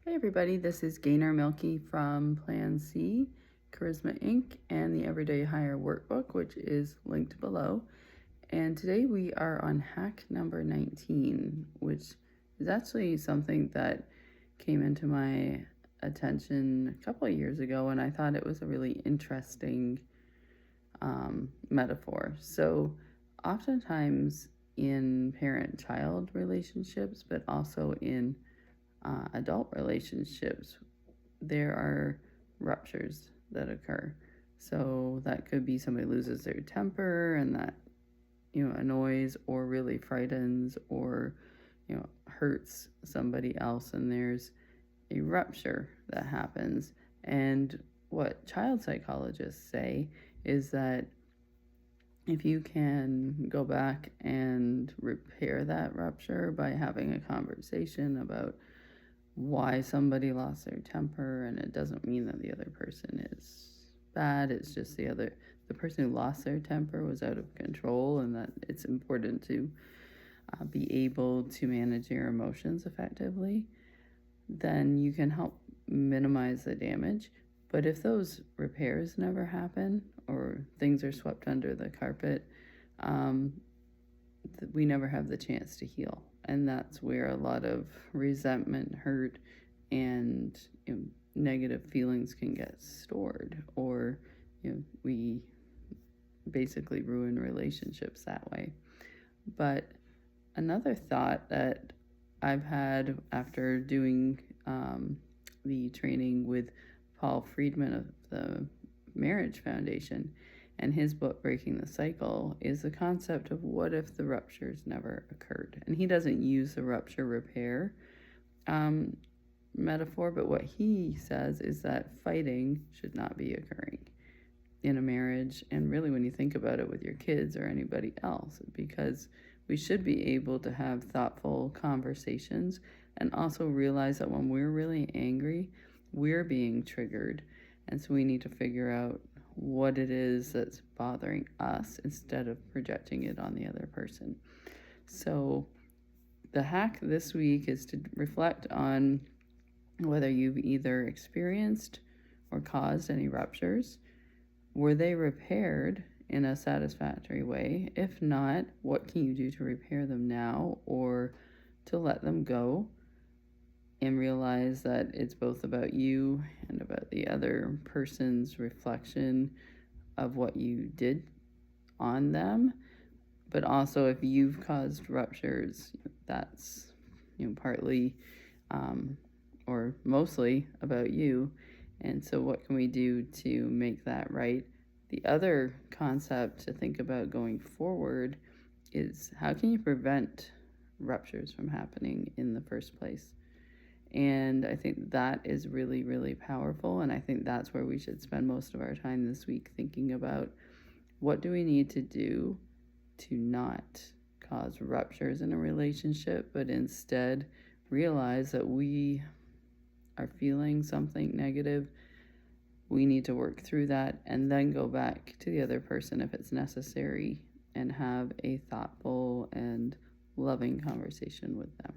Hey everybody, this is Gaynor Milky from Plan C, Charisma Inc., and the Everyday Higher Workbook, which is linked below. And today we are on hack number 19, which is actually something that came into my attention a couple of years ago, and I thought it was a really interesting metaphor. So oftentimes in parent-child relationships, but also in adult relationships, there are ruptures that occur. So that could be somebody loses their temper and that, annoys or really frightens or, hurts somebody else, and there's a rupture that happens. And what child psychologists say is that if you can go back and repair that rupture by having a conversation about why somebody lost their temper, and it doesn't mean that the other person is bad, it's just the person who lost their temper was out of control, and that it's important to be able to manage your emotions effectively, then you can help minimize the damage. But if those repairs never happen or things are swept under the carpet, we never have the chance to heal. And that's where a lot of resentment, hurt, and negative feelings can get stored, or we basically ruin relationships that way. But another thought that I've had after doing the training with Paul Friedman of the Marriage Foundation and his book, Breaking the Cycle, is the concept of what if the ruptures never occurred. And he doesn't use the rupture repair metaphor, but what he says is that fighting should not be occurring in a marriage, and really when you think about it with your kids or anybody else, because we should be able to have thoughtful conversations and also realize that when we're really angry, we're being triggered. And so we need to figure out what it is that's bothering us instead of projecting it on the other person. So the hack this week is to reflect on whether you've either experienced or caused any ruptures. Were they repaired in a satisfactory way? If not, what can you do to repair them now or to let them go? And realize that it's both about you and about the other person's reflection of what you did on them. But also, if you've caused ruptures, that's partly or mostly about you. And so what can we do to make that right? The other concept to think about going forward is how can you prevent ruptures from happening in the first place? And I think that is really, really powerful. And I think that's where we should spend most of our time this week, thinking about what do we need to do to not cause ruptures in a relationship, but instead realize that we are feeling something negative. We need to work through that and then go back to the other person if it's necessary and have a thoughtful and loving conversation with them.